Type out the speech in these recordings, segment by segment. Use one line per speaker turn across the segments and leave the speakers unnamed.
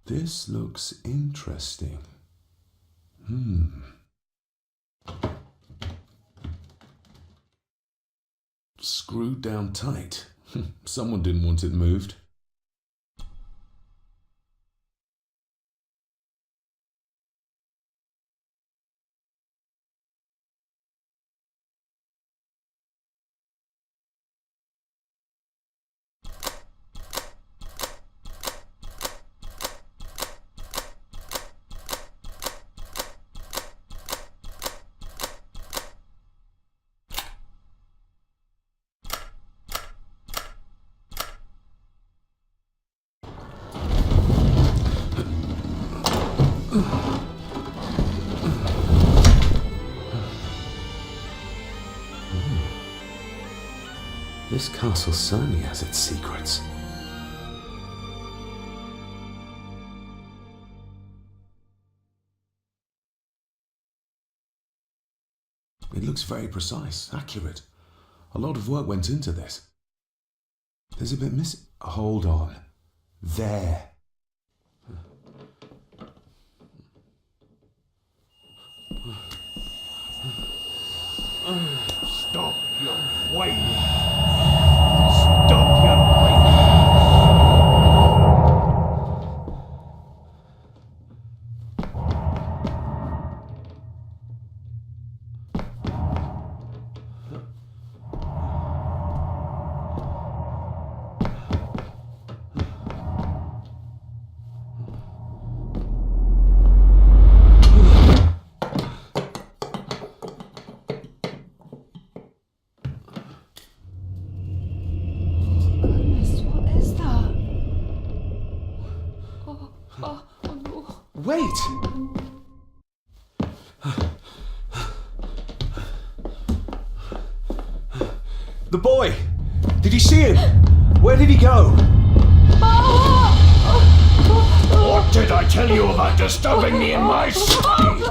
This looks interesting. Screwed down tight. Someone didn't want it moved. This castle certainly has its secrets. It looks very precise, accurate. A lot of work went into this. There's a bit missing. Hold on. There.
Stop your whining! Stop your whining!
Wait! The boy! Did you see him? Where did he go?
What did I tell you about disturbing me in my study?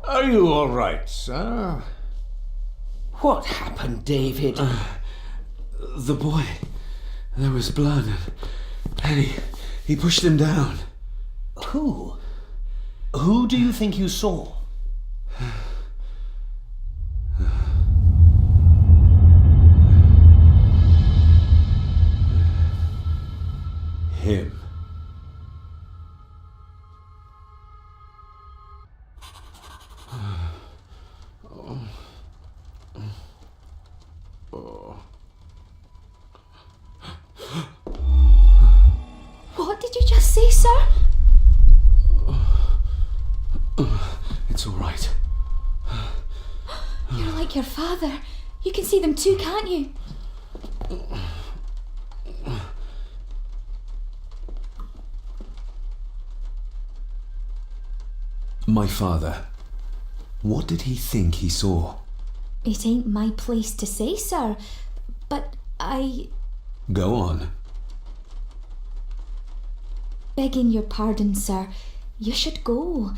Are you all right, sir? What happened, David?
The boy. There was blood and he pushed him down.
Who? Who do you think you saw?
Him.
What did you just say, sir?
It's all right.
You're like your father. You can see them too, can't you?
My father. What did he think he saw?
It ain't my place to say, sir. But
Go on.
Begging your pardon, sir. You should go.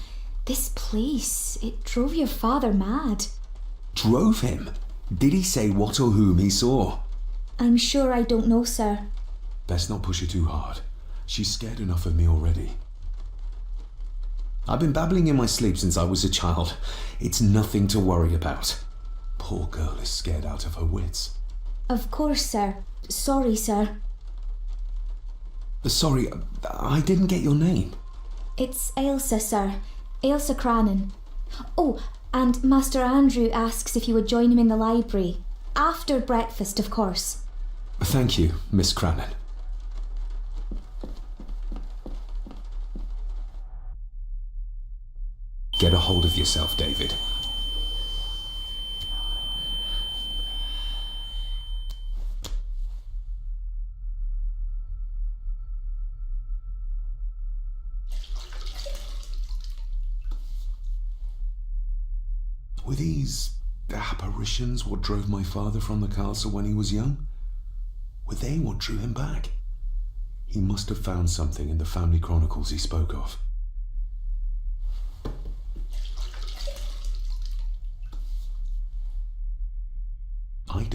This place, it drove your father mad.
Drove him? Did he say what or whom he saw?
I'm sure I don't know, sir.
Best not push her too hard. She's scared enough of me already. I've been babbling in my sleep since I was a child. It's nothing to worry about. Poor girl is scared out of her wits.
Of course, sir. Sorry, sir.
Sorry, I didn't get your name.
It's Ailsa, sir. Ailsa Crannan. Oh, and Master Andrew asks if you would join him in the library. After breakfast, of course.
Thank you, Miss Crannan. Get a hold of yourself, David. Were these apparitions what drove my father from the castle when he was young? Were they what drew him back? He must have found something in the family chronicles he spoke of.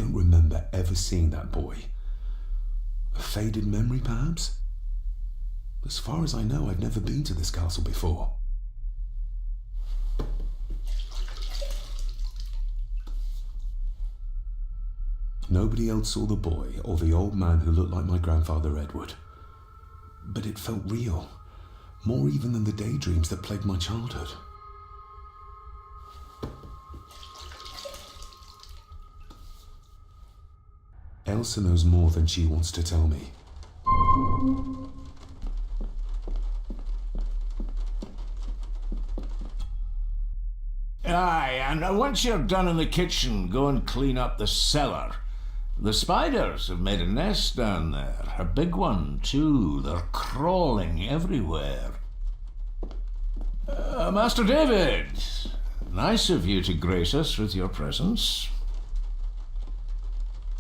don't remember ever seeing that boy. A faded memory, perhaps? As far as I know, I've never been to this castle before. Nobody else saw the boy or the old man who looked like my grandfather Edward. But it felt real, more even than the daydreams that plagued my childhood. Elsa knows more than she wants to tell me.
Aye, and once you're done in the kitchen, go and clean up the cellar. The spiders have made a nest down there. A big one, too. They're crawling everywhere. Master David, nice of you to grace us with your presence.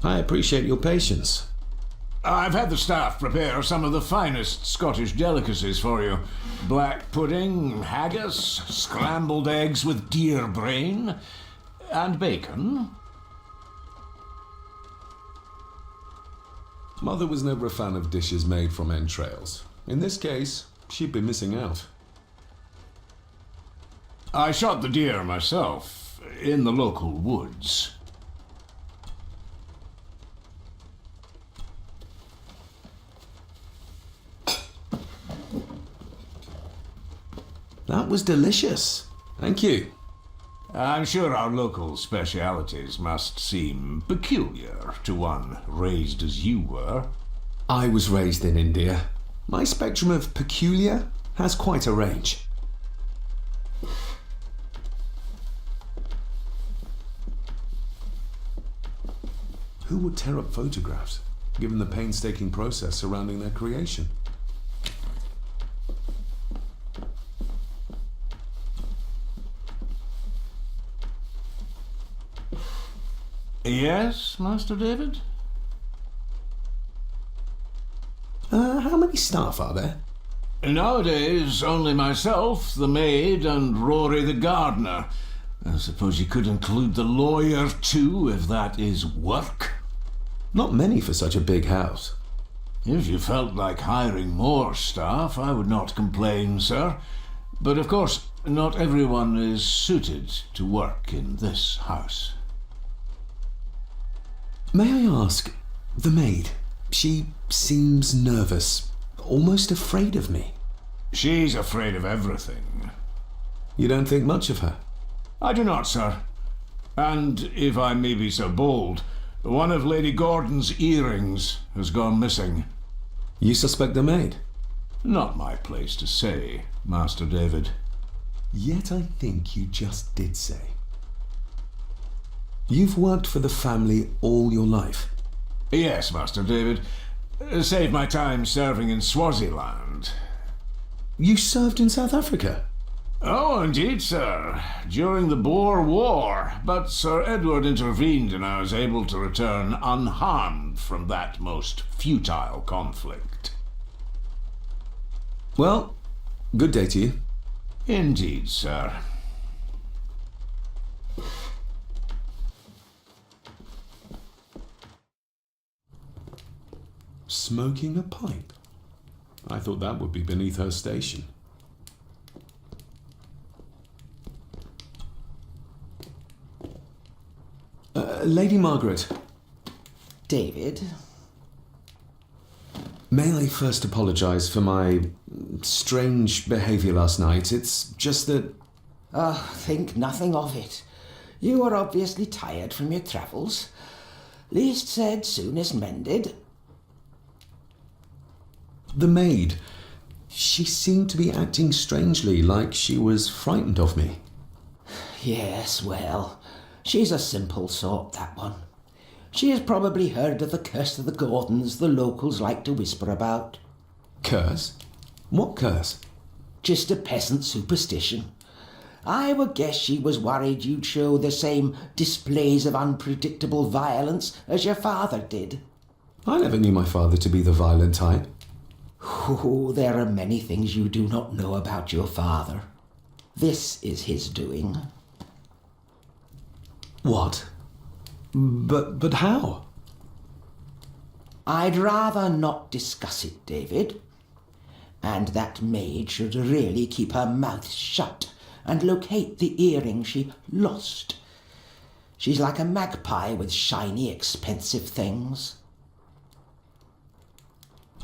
I appreciate your patience.
I've had the staff prepare some of the finest Scottish delicacies for you. Black pudding, haggis, scrambled eggs with deer brain, and bacon.
Mother was never a fan of dishes made from entrails. In this case, she'd be missing out.
I shot the deer myself, in the local woods.
That was delicious. Thank you.
I'm sure our local specialities must seem peculiar to one raised as you were.
I was raised in India. My spectrum of peculiar has quite a range. Who would tear up photographs, given the painstaking process surrounding their creation?
Yes, Master David?
How many staff are there?
Nowadays, only myself, the maid, and Rory the gardener. I suppose you could include the lawyer, too, if that is work.
Not many for such a big house.
If you felt like hiring more staff, I would not complain, sir. But of course, not everyone is suited to work in this house.
May I ask, the maid, she seems nervous, almost afraid of me.
She's afraid of everything.
You don't think much of her?
I do not, sir. And, if I may be so bold, one of Lady Gordon's earrings has gone missing.
You suspect the maid?
Not my place to say, Master David.
Yet I think you just did say. You've worked for the family all your life?
Yes, Master David. Save my time serving in Swaziland.
You served in South Africa?
Oh, indeed, sir. During the Boer War. But Sir Edward intervened and I was able to return unharmed from that most futile conflict.
Well, good day to you.
Indeed, sir.
Smoking a pipe? I thought that would be beneath her station. Lady Margaret.
David?
May I first apologise for my strange behaviour last night? It's just that...
Think nothing of it. You are obviously tired from your travels. Least said, soonest mended.
The maid. She seemed to be acting strangely, like she was frightened of me.
Yes, well, she's a simple sort, that one. She has probably heard of the curse of the Gordons the locals like to whisper about.
Curse? What curse?
Just a peasant superstition. I would guess she was worried you'd show the same displays of unpredictable violence as your father did.
I never knew my father to be the violent type.
Oh, there are many things you do not know about your father. This is his doing.
What? But how?
I'd rather not discuss it, David. And that maid should really keep her mouth shut and locate the earring she lost. She's like a magpie with shiny, expensive things.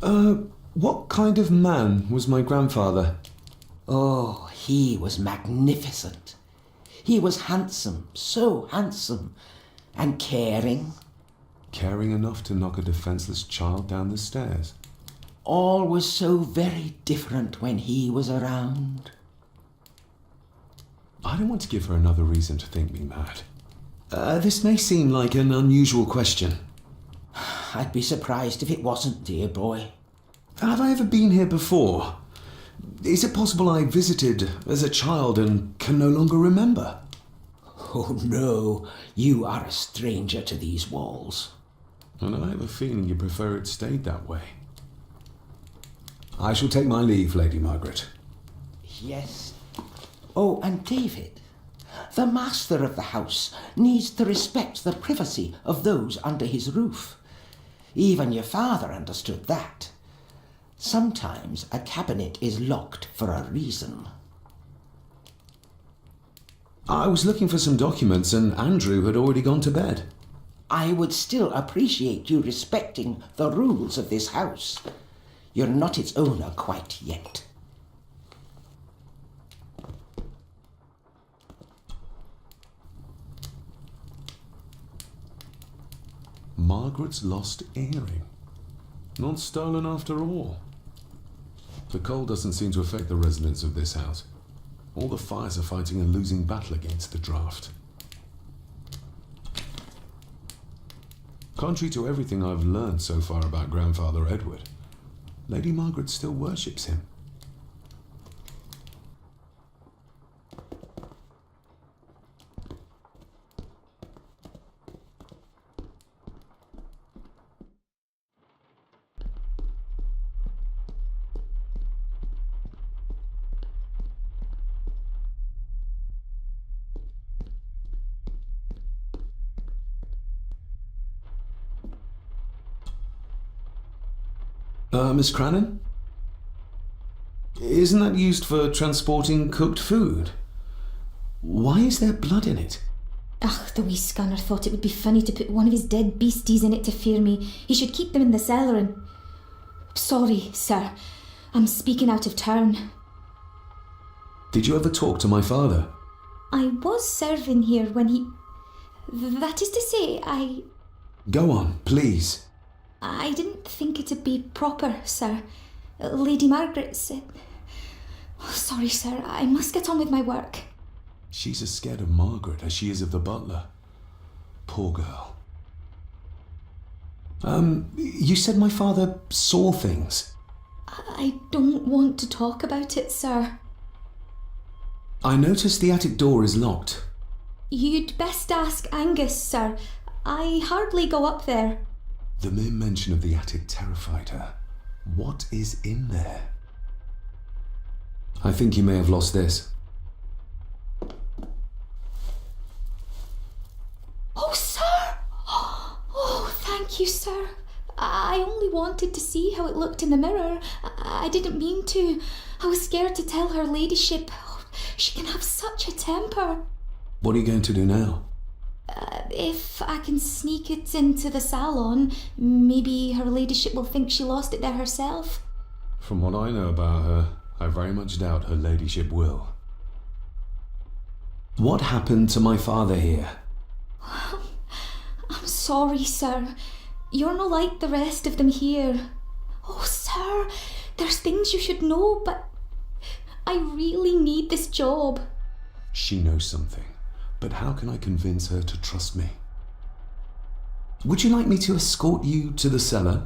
What kind of man was my grandfather?
Oh, he was magnificent. He was handsome, so handsome, and caring.
Caring enough to knock a defenseless child down the stairs.
All was so very different when he was around.
I don't want to give her another reason to think me mad. This may seem like an unusual question.
I'd be surprised if it wasn't, dear boy.
Have I ever been here before? Is it possible I visited as a child and can no longer remember?
Oh no, you are a stranger to these walls.
And I have a feeling you prefer it stayed that way. I shall take my leave, Lady Margaret.
Yes. Oh, and David, the master of the house needs to respect the privacy of those under his roof. Even your father understood that. Sometimes a cabinet is locked for a reason.
I was looking for some documents and Andrew had already gone to bed.
I would still appreciate you respecting the rules of this house. You're not its owner quite yet.
Margaret's lost earring. Not stolen after all. The cold doesn't seem to affect the residents of this house. All the fires are fighting a losing battle against the draft. Contrary to everything I've learned so far about Grandfather Edward, Lady Margaret still worships him. Miss Crannan? Isn't that used for transporting cooked food? Why is there blood in it?
Ugh, the wee scunner thought it would be funny to put one of his dead beasties in it to fear me. He should keep them in the cellar and... Sorry, sir. I'm speaking out of turn.
Did you ever talk to my father?
I was serving here when he... That is to say,
Go on, please.
I didn't think it'd be proper, sir. Lady Margaret said... Oh, sorry, sir. I must get on with my work.
She's as scared of Margaret as she is of the butler. Poor girl. You said my father saw things.
I don't want to talk about it, sir.
I noticed the attic door is locked.
You'd best ask Angus, sir. I hardly go up there.
The mere mention of the attic terrified her. What is in there? I think you may have lost this.
Oh, sir! Oh, thank you, sir. I only wanted to see how it looked in the mirror. I didn't mean to. I was scared to tell her ladyship. Oh, she can have such a temper.
What are you going to do now?
If I can sneak it into the salon, maybe her ladyship will think she lost it there herself.
From what I know about her, I very much doubt her ladyship will. What happened to my father here?
I'm sorry, sir. You're not like the rest of them here. Oh, sir, there's things you should know, but I really need this job.
She knows something, but how can I convince her to trust me? Would you like me to escort you to the cellar?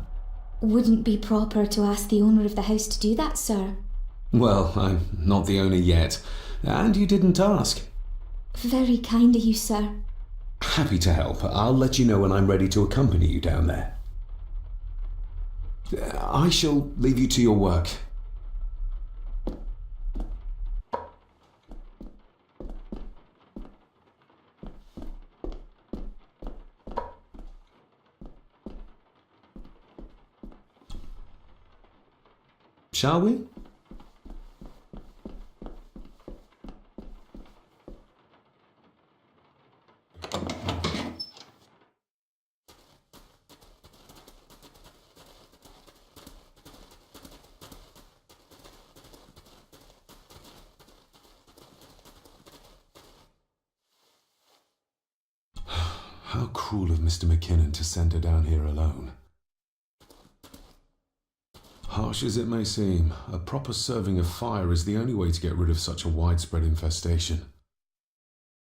Wouldn't be proper to ask the owner of the house to do that, sir.
Well, I'm not the owner yet, and you didn't ask.
Very kind of you, sir.
Happy to help. I'll let you know when I'm ready to accompany you down there. I shall leave you to your work. Shall we? How cruel of Mr. McKinnon to send her down here alone. Harsh as it may seem, a proper serving of fire is the only way to get rid of such a widespread infestation.